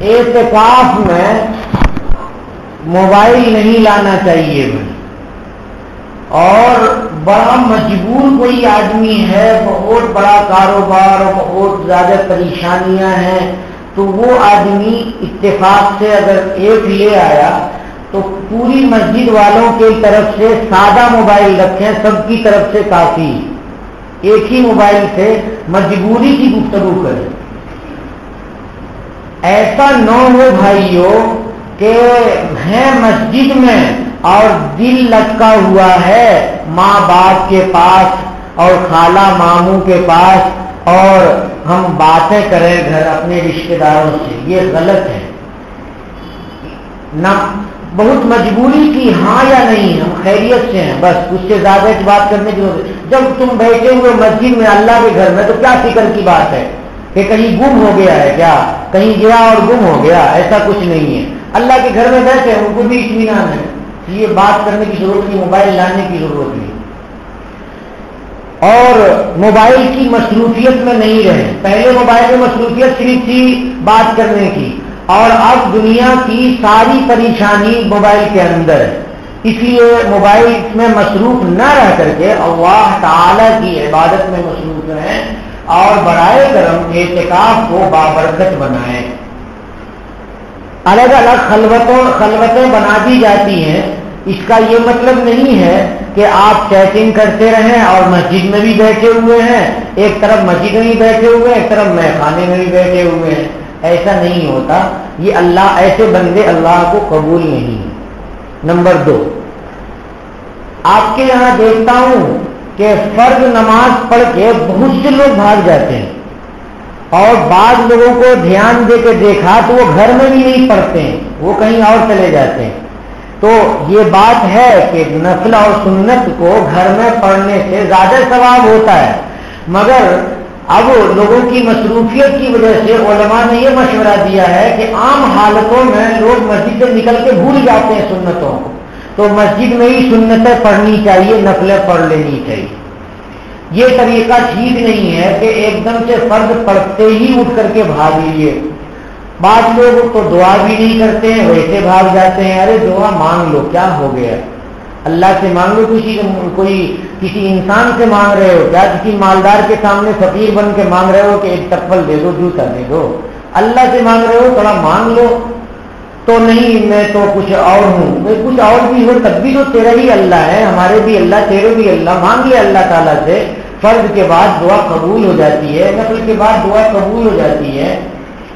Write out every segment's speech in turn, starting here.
اعتکاف میں موبائل نہیں لانا چاہیے اور بڑا مجبور کوئی آدمی ہے، بہت بڑا کاروبار اور بہت زیادہ پریشانیاں ہیں، تو وہ آدمی اتفاق سے اگر ایک لے آیا تو پوری مسجد والوں کی طرف سے سادہ موبائل رکھیں، سب کی طرف سے کافی، ایک ہی موبائل سے مجبوری کی گفتگو کریں۔ ایسا نہ ہو بھائیوں کہ ہیں مسجد میں اور دل لٹکا ہوا ہے ماں باپ کے پاس اور خالہ ماموں کے پاس اور ہم باتیں کریں گھر اپنے رشتہ داروں سے، یہ غلط ہے۔ نہ بہت مجبوری کی ہاں یا نہیں، ہم خیریت سے ہیں، بس اس سے زیادہ کی بات کرنے کی ضرورت۔ جب تم بیٹھے ہوئے مسجد میں اللہ کے گھر میں تو کیا فکر کی بات ہے کہ کہیں گم ہو گیا ہے، کیا کہیں گیا اور گم ہو گیا، ایسا کچھ نہیں ہے۔ اللہ کے گھر میں بیٹھے ان کو بھی اطمینان ہے، یہ بات کرنے کی ضرورت نہیں، موبائل لانے کی ضرورت نہیں، اور موبائل کی مصروفیت میں نہیں رہے۔ پہلے موبائل میں مصروفیت صرف تھی بات کرنے کی، اور اب دنیا کی ساری پریشانی موبائل کے اندر ہے، اس لیے موبائل میں مصروف نہ رہ کر کے اللہ تعالی کی عبادت میں مصروف رہیں اور برائے کرم اعتکاف کو بابرکت بنائیں۔ الگ الگ خلوتیں بنا دی جاتی ہیں، اس کا یہ مطلب نہیں ہے کہ آپ چیٹنگ کرتے رہیں اور مسجد میں بھی بیٹھے ہوئے ہیں، ایک طرف مسجد میں بھی بیٹھے ہوئے ہیں، ایک طرف مے خانے میں بھی بیٹھے ہوئے ہیں، ایسا نہیں ہوتا، یہ اللہ ایسے بندے اللہ کو قبول نہیں ہے۔ نمبر 2، آپ کے یہاں دیکھتا ہوں کہ فرض نماز پڑھ کے بہت سے لوگ بھاگ جاتے ہیں، اور بعض لوگوں کو دھیان دے کے دیکھا تو وہ گھر میں بھی نہیں پڑھتے ہیں، وہ کہیں اور چلے جاتے ہیں۔ تو یہ بات ہے کہ نفل اور سنت کو گھر میں پڑھنے سے زیادہ ثواب ہوتا ہے، مگر اب لوگوں کی مصروفیت کی وجہ سے علماء نے یہ مشورہ دیا ہے کہ عام حالتوں میں لوگ مسجد سے نکل کے بھول جاتے ہیں سنتوں کو، تو مسجد میں ہی سنتیں پڑھنی چاہیے، نفلیں پڑھ لینی چاہیے۔ یہ طریقہ ٹھیک نہیں ہے کہ ایک دم سے فرض پڑھتے ہی اٹھ کر کے بھاگ لیے۔ بعض لوگ تو دعا بھی نہیں کرتے ہیں، ویسے بھاگ جاتے ہیں، ارے دعا مانگ لو، کیا ہو گیا، اللہ سے مانگ لو، کسی انسان سے مانگ رہے ہو کیا، کسی مالدار کے سامنے فقیر بن کے مانگ رہے ہو کہ ایک چپل دے دو، جوتا دے دو، اللہ سے مانگ رہے ہو، تھوڑا مانگ لو۔ تو نہیں میں تو کچھ اور ہوں، میں کچھ اور بھی ہو تب بھی تو تیرا ہی اللہ ہے، ہمارے بھی اللہ، تیرے بھی اللہ، مانگ لے اللہ تعالیٰ سے۔ فرض کے بعد دعا قبول ہو جاتی ہے، نفل کے بعد دعا قبول ہو جاتی ہے۔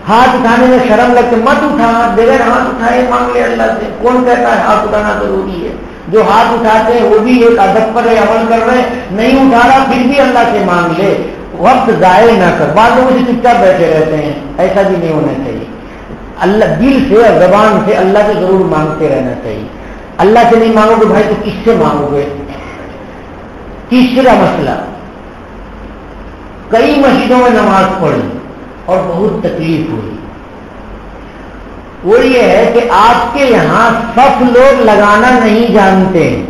ہاتھ اٹھانے میں شرم لگتے مت اٹھا، بغیر ہاتھ اٹھائے مانگ لے اللہ سے، کون کہتا ہے ہاتھ اٹھانا ضروری ہے؟ جو ہاتھ اٹھاتے ہیں وہ بھی ایک ادب پر عمل کر رہے ہیں، نہیں اٹھا رہا پھر بھی اللہ سے مانگ لے، وقت ضائع نہ کر۔ بعض لوگ سے چپ چاپ بیٹھے رہتے ہیں، ایسا بھی نہیں ہونا چاہیے، اللہ دل سے اور زبان سے اللہ سے ضرور مانگتے رہنا چاہیے۔ اللہ سے نہیں مانگو گے بھائی تو کس سے مانگو گے؟ تیسرا مسئلہ، کئی مسجدوں میں نماز پڑھی اور بہت تکلیف ہوئی، وہ یہ ہے کہ آپ کے یہاں صف لوگ لگانا نہیں جانتے ہیں۔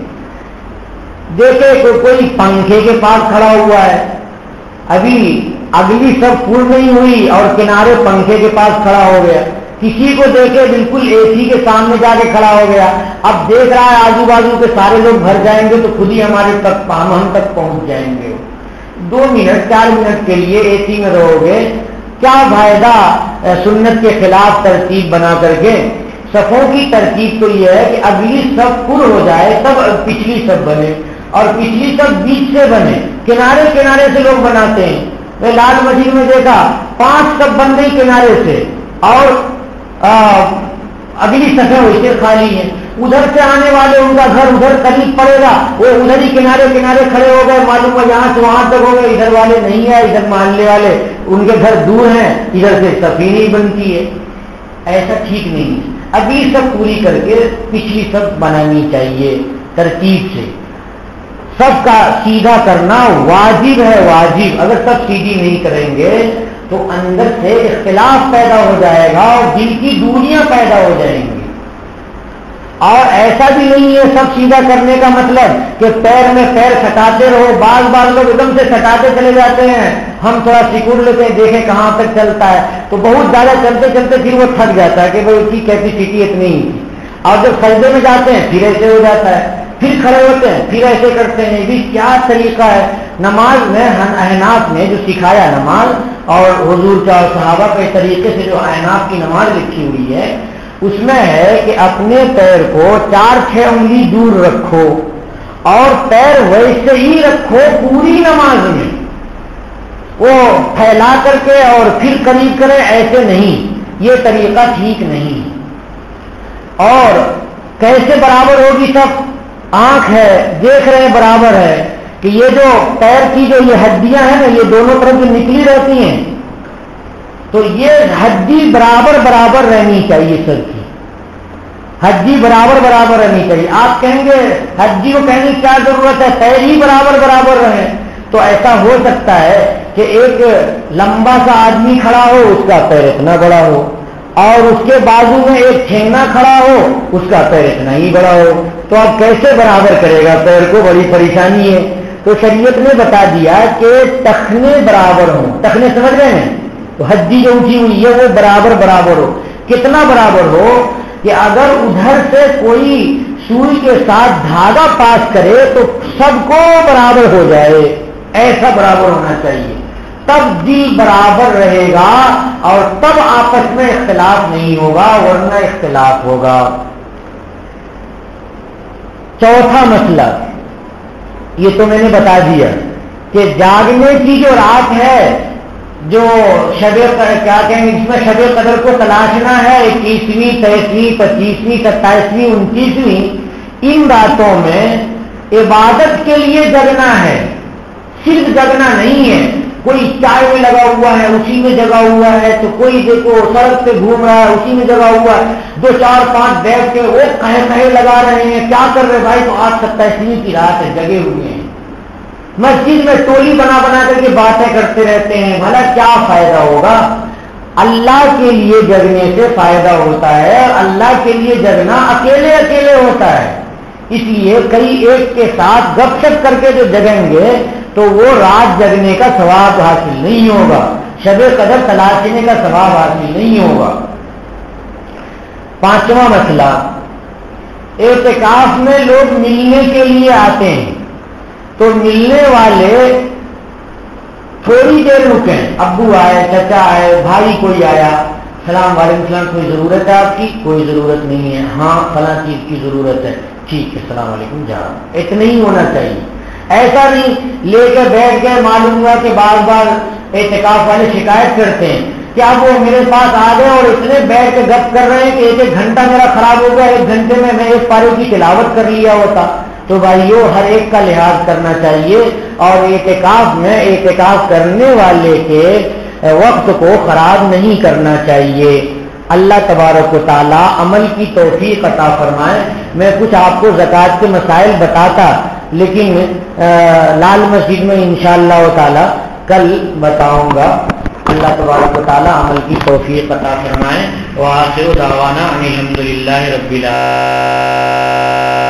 دیکھے کوئی پنکھے کے پاس کھڑا ہوا ہے، ابھی اگلی صف پور نہیں ہوئی اور کنارے پنکھے کے پاس کھڑا ہو گیا، کسی کو دیکھے بالکل اے سی کے سامنے جا کے کھڑا ہو گیا، اب دیکھ رہا ہے آجو بازو کے سارے لوگ بھر جائیں گے تو خود ہی ہمارے تک ہم تک پہنچ جائیں گے۔ 2 منٹ 4 منٹ کے لیے اے سی میں رہو گے، کیا فائدہ سنت کے خلاف ترتیب بنا کر کے؟ صفوں کی ترتیب تو یہ ہے کہ اگلی صف پر ہو جائے تب پچھلی صف بنے، اور پچھلی صف بیچ سے بنے، کنارے کنارے سے لوگ بناتے ہیں۔ میں لال مسجد میں دیکھا 5 صف بن گئی کنارے سے، اور اگلی صفیں ویسے خالی ہیں، ادھر سے آنے والے ان کا گھر ادھر قریب پڑے گا، وہ ادھر ہی کنارے کنارے کھڑے ہو گئے، معلوم ہے یہاں سے وہاں تک ہو گئے، ادھر والے نہیں ہیں، ادھر محلے والے ان کے گھر دور ہیں، ادھر سے صفی نہیں بنتی ہے، ایسا ٹھیک نہیں ہے۔ ابھی سب پوری کر کے پچھلی صف بنانی چاہیے ترتیب سے۔ سب کا سیدھا کرنا واجب ہے، واجب، اگر سب سیدھی نہیں کریں گے تو اندر سے اختلاف پیدا ہو جائے گا اور دل کی دوریاں پیدا ہو جائیں گی۔ اور ایسا بھی نہیں ہے سب سیدھا کرنے کا مطلب کہ پیر میں پیر سٹاتے رہو، بعض لوگ ایک دم سے سٹاتے چلے جاتے ہیں، ہم تھوڑا سکوڑ لیتے ہیں دیکھیں کہاں تک چلتا ہے، تو بہت زیادہ چلتے چلتے پھر وہ تھک جاتا ہے کہ بھائی اس کی کیپیسٹی اتنی ہی تھی، اور جب سجدے میں جاتے ہیں پھر ایسے ہو جاتا ہے، پھر کھڑے ہوتے ہیں پھر ایسے کرتے ہیں. یہ کیا طریقہ ہے؟ نماز میں احناف نے جو سکھایا نماز اور حضور کا اور صحابہ کے طریقے سے جو احناف کی نماز لکھی ہوئی ہے اس میں ہے کہ اپنے پیر کو 4-6 انگلی دور رکھو اور پیر ویسے ہی رکھو پوری نماز میں، وہ پھیلا کر کے اور پھر قریب کرے ایسے نہیں، یہ طریقہ ٹھیک نہیں. اور کیسے برابر ہوگی؟ سب آنکھ ہے دیکھ رہے ہیں برابر ہے کہ یہ جو پیر کی جو یہ ہڈیاں ہیں نا یہ دونوں طرف جو نکلی رہتی ہیں تو یہ ہڈی برابر برابر رہنی چاہیے، سر کی ہڈی برابر برابر رہنی چاہیے. آپ کہیں گے ہڈی کو کہنے کی کیا ضرورت ہے، پیر ہی برابر برابر رہے. تو ایسا ہو سکتا ہے کہ ایک لمبا سا آدمی کھڑا ہو اس کا پیر اتنا بڑا ہو اور اس کے بازو میں ایک ٹھینگا کھڑا ہو اس کا پیر اتنا ہی بڑا ہو، تو اب کیسے برابر کرے گا پیر کو؟ بڑی پریشانی ہے. تو شریعت نے بتا دیا کہ ٹخنے برابر ہوں. ٹخنے سمجھ رہے ہیں؟ تو ہڈی جو اٹھی ہوئی ہے وہ برابر برابر ہو. کتنا برابر ہو کہ اگر ادھر سے کوئی سوئی کے ساتھ دھاگا پاس کرے تو سب کو برابر ہو جائے، ایسا برابر ہونا چاہیے. تب دل برابر رہے گا اور تب آپس میں اختلاف نہیں ہوگا، ورنہ اختلاف ہوگا. چوتھا مسئلہ یہ تو میں نے بتا دیا کہ جاگنے کی جو رات ہے جو شب کیا کہیں اس میں شب قدر کو تلاشنا ہے، 21ویں 23ویں 25ویں 27ویں 29ویں، ان راتوں میں عبادت کے لیے جگنا ہے، صرف جگنا نہیں ہے. کوئی چائے میں لگا ہوا ہے اسی میں جگا ہوا ہے، تو کوئی دیکھو سڑک پہ گھوم رہا ہے اسی میں جگا ہوا ہے، 2 4 5 بیٹھ کے وہ کہے لگا رہے ہیں. کیا کر رہے بھائی؟ تو آج 27ویں کی رات ہے، جگے ہوئے ہیں. مسجد میں ٹولی بنا بنا کر کے باتیں کرتے رہتے ہیں، بھلا کیا فائدہ ہوگا؟ اللہ کے لیے جگنے سے فائدہ ہوتا ہے، اور اللہ کے لیے جگنا اکیلے اکیلے ہوتا ہے. اس لیے کئی ایک کے ساتھ گپ شپ کر کے جو جگیں گے تو وہ رات جگنے کا ثواب حاصل نہیں ہوگا، شب قدر تلاشنے کا ثواب حاصل نہیں ہوگا. پانچواں مسئلہ، اعتکاف میں لوگ ملنے کے لیے آتے ہیں تو ملنے والے تھوڑی دیر رکیں. ابو آئے، چچا آئے، بھائی کوئی آیا، سلام وعلیکم السلام، کوئی ضرورت ہے آپ کی؟ کوئی ضرورت نہیں ہے. ہاں فلاں چیز کی ضرورت ہے، ٹھیک ہے السلام علیکم جا. اتنا ہی ہونا چاہیے. ایسا نہیں لے کے بیٹھ گئے. معلوم ہوا کہ بار بار اعتکاف والے شکایت کرتے ہیں کہ اب وہ میرے پاس آ گئے اور اتنے بیٹھ کے گپ کر رہے ہیں کہ 1 گھنٹہ میرا خراب ہو گیا، 1 گھنٹے میں 1 پارے کی تلاوت کر لیا ہوتا. تو بھائیو ہر ایک کا لحاظ کرنا چاہیے اور اعتکاف میں اعتکاف کرنے والے کے وقت کو خراب نہیں کرنا چاہیے. اللہ تبارک و تعالی عمل کی توفیق عطا فرمائے. میں کچھ آپ کو زکوٰۃ کے مسائل بتاتا لیکن لال مسجد میں انشاءاللہ تعالی کل بتاؤں گا. اللہ تبارک و تعالی عمل کی توفیق عطا فرمائے. وآخر دعوانا ان الحمد للہ رب العالمین.